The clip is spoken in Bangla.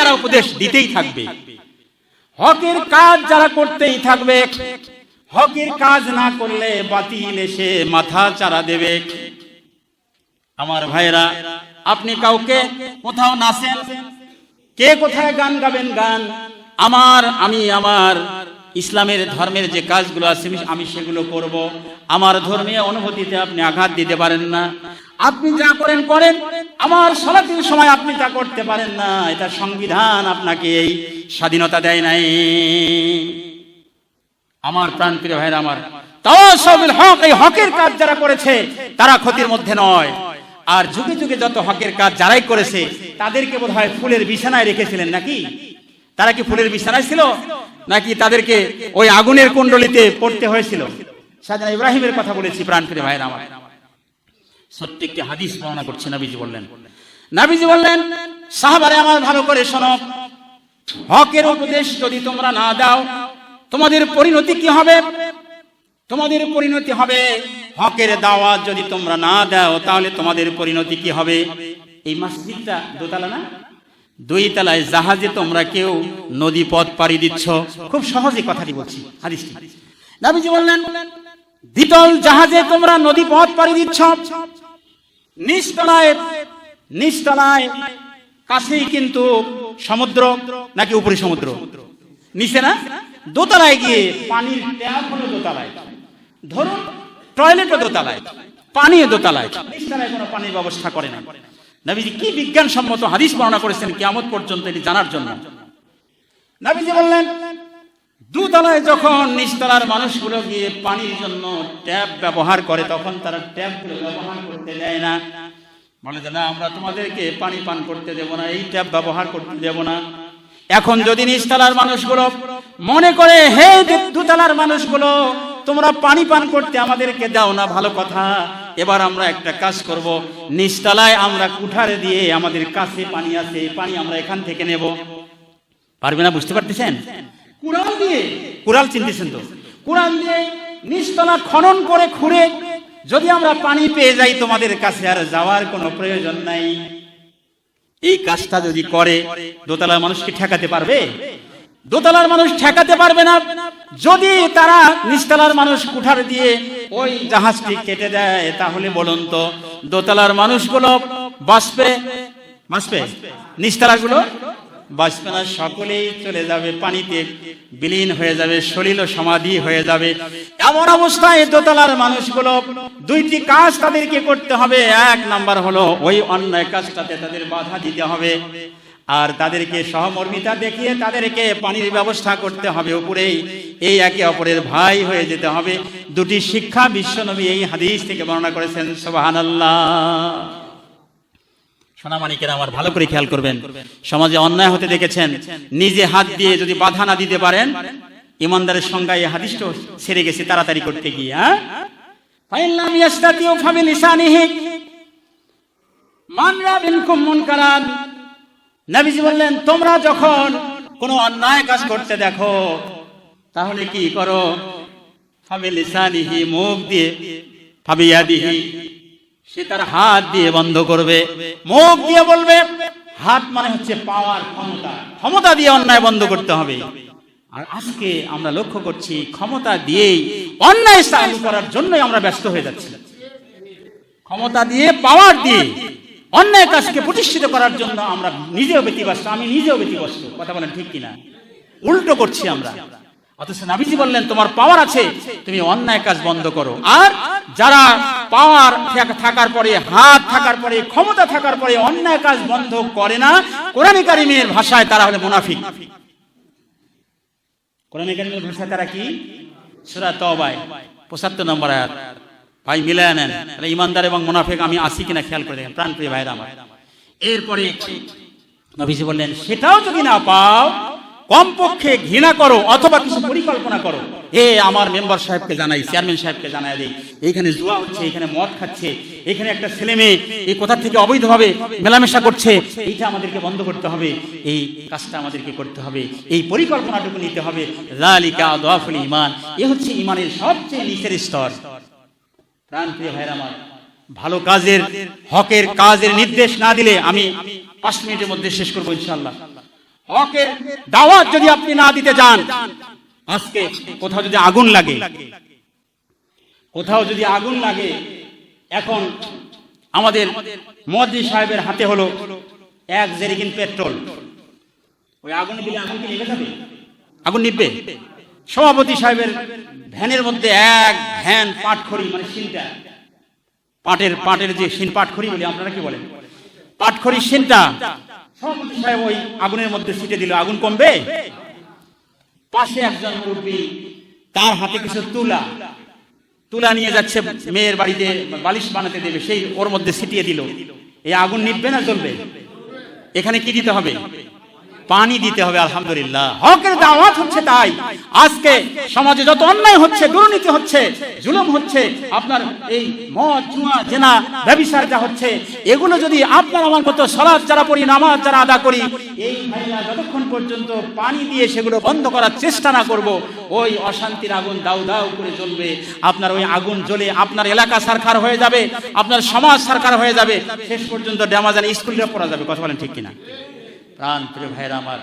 যারা উপদেশ দিতেই থাকবে, হকের কাজ যারা করতেই থাকবে, হকের কাজ না করলে বাতিল এসে মাথা চারা দেবে। আমার ভাইরা, আপনি কাউকে কোথাও নাচেন, কে কোথায় গান গাবেন গান, আমি আমার ইসলামের ধর্মের যে কাজগুলো আছে আমি সেগুলো করব। আমার ধর্মীয় অনুভূতিতে আপনি আঘাত দিতে পারেন না। আপনি যা করেন করেন, আমার সালাতের সময় আপনি তা করতে পারেন না। এটা সংবিধান আপনাকে এই স্বাধীনতা দেয় নাই। আমার প্রাণপ্রিয় ভাইরা, আমার তাওয়াসুবিল হক, এই হকের কাজ যারা করেছে তারা ক্ষতির মধ্যে নয়। আর যুগে যুগে যত হকের কাজ যারাই করেছে তাদেরকে বোধহয় ফুলের বিছানায় রেখেছিলেন নাকি? তারা কি ফুলের বিছানায় ছিল নাকি তাদেরকে ওই আগুনের কুণ্ডলিতে পড়তে হয়েছিল? সাইয়েদনা ইব্রাহিমের কথা বলেছি প্রাণপ্রিয় ভাইরা আমার। সত্য একটি হাদিস বর্ণনা করছে, নবীজি বললেন সাহাবারে আমার ভালো করে শোনো, হকের উপদেশ যদি তোমরা না দাও তোমাদের পরিণতি কি হবে? তোমাদের পরিণতি হবে, হকের দাওয়াত যদি তোমরা না দাও তাহলে তোমাদের পরিণতি কি হবে? এই মসজিদটা দোতলা না, 2 তলায় জাহাজে তোমরা কেউ নদী পথ পাড়ি দিচ্ছ। খুব সহজে কথাটি বলছি, হাদিসটি নবীজি বললেন, দ্বিতল জাহাজে তোমরা নদী পথ পাড়ি দিচ্ছ, নিচতলায় কাছেই কিন্তু সমুদ্র, নাকি উপরে সমুদ্র? নিচে না, দোতলায় গিয়ে পানির ট্যাপ হলো দোতলায়, ধরুন টয়লেটও দোতলায়, পানিও দোতলায়, নিচতলায় কোনো পানির ব্যবস্থা করে না। নবীজি কি বিজ্ঞানসম্মত হাদিস বর্ণনা করেছেন কিয়ামত পর্যন্ত এটি জানার জন্য। নবীজি বললেন, দোতলায় যখন নিচতলার মানুষগুলো গিয়ে পানির জন্য ট্যাপ ব্যবহার করে তখন তারা ট্যাপগুলো ব্যবহার করতে দেয় না, বলে যে না, আমরা তোমাদেরকে পানি পান করতে দেব না, এই ট্যাপ ব্যবহার করতে দেব না। এখন যদি নিচতলার মানুষগুলো মনে করে, হে দোতলার মানুষগুলো, তোমরা পানি পান করতে আমাদেরকে দাও না, ভালো কথা, এবার আমরা একটা কাজ করব, নিচতলায় আমরা কুঠারে দিয়ে আমাদের কাছে পানি আছে, পানি আমরা এখান থেকে নেব। পারবে না? বুঝতে পারতেছেন? কুড়াল চিনতেছেন তো? কুড়াল দিয়ে নিচতলা খনন করে খুঁড়ে যদি আমরা পানি পেয়ে যাই তোমাদের কাছে আর যাওয়ার কোনো প্রয়োজন নাই। এই কাজটা যদি করে দোতলার মানুষ কি ঠেকাতে পারবে? দোতলার মানুষ ঠেকাতে পারবে না। যদি তারা নিচতলার মানুষ কুঠার দিয়ে ওই জাহাজটি কেটে দেয় তাহলে বলুন তো দোতলার মানুষগুলো বাঁচবে? নিচতলাগুলো বাঁচবে না, সকলেই চলে যাবে, পানিতে বিলীন হয়ে যাবে, সলিল সমাধি হয়ে যাবে। এমন অবস্থায় দোতলার মানুষগুলো 2টি কাজ তাদেরকে করতে হবে। 1 নাম্বার হলো ওই অন্যায় কাজটাতে তাদের বাধা দিতে হবে, আর তাদেরকে সহমর্মিতা দেখিয়ে তাদেরকে পানির ব্যবস্থা করতে হবে উপরেই। এই একে অপরের ভাই হয়ে যেতে হবে। 2টি শিক্ষা বিশ্বনবী এই হাদিস থেকে বর্ণনা করেছেন। সুবহানাল্লাহ। সোনামানিকেরা আমার ভালো করে খেয়াল করবেন, সমাজে অন্যায় হতে দেখেছেন, নিজে হাত দিয়ে যদি বাধা না দিতে পারেন, ইমানদারের সংজ্ঞা এই হাদিসটা ছেড়ে গেছে তাড়াতাড়ি করতে গিয়ে। ফাইল্লাম ইয়াস্তাতিউ ফাবিলিসানিহি মান রাবিনকুম মুনকারান। নবীজি বললেন, তোমরা যখন কোনো অন্যায় কাজ করতে দেখো তাহলে কি করো? ফাবিলিসানিহি, মুখ দিয়ে, ফাবিয়াদিহি, সে তার হাত দিয়ে বন্ধ করবে, মুখ দিয়ে বলবে। হাত মানে হচ্ছে পাওয়ার, ক্ষমতা দিয়ে অন্যায় বন্ধ করতে হবে। আর আজকে আমরা লক্ষ্য করছি ক্ষমতা দিয়েই অন্যায় চালু করার জন্যই আমরা ব্যস্ত হয়ে যাচ্ছি। ক্ষমতা দিয়ে, পাওয়ার দিয়ে অন্যায় কাজকে প্রতিষ্ঠিত করার জন্য আমরা নিজেও ব্যতিব্যস্ত, আমি নিজেও ব্যতিব্যস্ত। কথা বলেন ঠিক কিনা? উল্টো করছি আমরা। অথচ নবীজি বললেন, তোমার পাওয়ার আছে, তুমি অন্যায় কাজ বন্ধ করো। আর যারা পাওয়ার থাকার পরে, হাত থাকার পরে, ক্ষমতা থাকার পরে অন্যায় কাজ বন্ধ করে না, কোরআনে কারিমের ভাষায় তারা হলো মুনাফিক। কোরআনে কারিমের ভাষায় তারা কি? সূরা তাওবায় 75 নম্বর আয়াত। ভাই মিলায় নেন, ইমানদার এবং মুনাফিক আমি আসি কিনা খেয়াল করে দেখেন প্রাণপ্রিয় ভাইরা আমার। এরপরে নবীজি বললেন, সেটাও যদি না পাও কমপক্ষে ঘৃণা করো অথবা কিছু পরিকল্পনা করো। আমার মেম্বার সাহেবকে জানাই, চেয়ারম্যান সাহেবকে জানাই দেই, এইখানে জুয়া হচ্ছে, এখানে মদ খাচ্ছে, এখানে একটা ছেলে মেয়ে এই কোথা থেকে অবৈধভাবে মেলামেশা করছে, এইটা আমাদেরকে বন্ধ করতে হবে, এই কাজটা আমাদেরকে করতে হবে, এই পরিকল্পনাটুকু নিতে হবে। যালিকা আদওয়াফুল ঈমান, এ হচ্ছে ঈমানের সবচেয়ে নিচের স্তর। প্রাণপ্রিয় ভাইরা আমার, ভালো কাজের, হকের কাজের নির্দেশ না দিলে, আমি 5 মিনিটের মধ্যে শেষ করবো ইনশাআল্লাহ। হকের দাওয়াত যদি আপনি না দিতে যান, আজকে কোথাও যদি আগুন লাগে, এখন আমাদের মুয়াজ্জিন সাহেবের হাতে হলো 1 জেরিকিন পেট্রোল। ওই আগুনে দিলে আগুন কি নিভে যাবে? আগুন নিভবে? সভাপতি সাহেবের ভ্যানের মধ্যে 1 ভ্যান পাটখড়ি, মানে শিনটা, পাটের যে শিন, পাটখড়ি বলি, আপনারা কি বলেন, পাটখড়ি শিনটা সভাপতি সাহেব ওই আগুনের মধ্যে ছিটে দিল, আগুন কমবে? পাশে একজন মুরব্বী, তার হাতে কিছু তুলা নিয়ে যাচ্ছে মেয়ের বাড়িতে বালিশ বানাতে দেবে, সেই ওর মধ্যে ছিটিয়ে দিল, এই আগুন নিভবে না জ্বলবে? এখানে কি দিতে হবে? পানি দিতে হবে। আলহামদুলিল্লাহ, হকের দাওয়াত হচ্ছে তাই। আজকে সমাজে যত অন্যায় হচ্ছে, দুর্নীতি হচ্ছে, জুলুম হচ্ছে, আপনার এই মদ, জুয়া, জেনা, ব্যভিচার যা হচ্ছে, এগুলো যদি আপনার আমার মতো সালাত যারা পড়ি, নামাজ যারা আদা করি, এই ভাইরা যতক্ষণ পর্যন্ত পানি দিয়ে সেগুলো বন্ধ করার চেষ্টা না করব, ওই অশান্তির আগুন দাউ দাউ করে জ্বলবে। আপনার ওই আগুন জ্বলে আপনার এলাকা সরকার হয়ে যাবে, আপনার সমাজ সরকার হয়ে যাবে, শেষ পর্যন্ত ড্যামাজানে স্কুলটা পড়া যাবে। কথা বলেন ঠিক কিনা? প্রাণ প্রিয় ভাইরা আমার,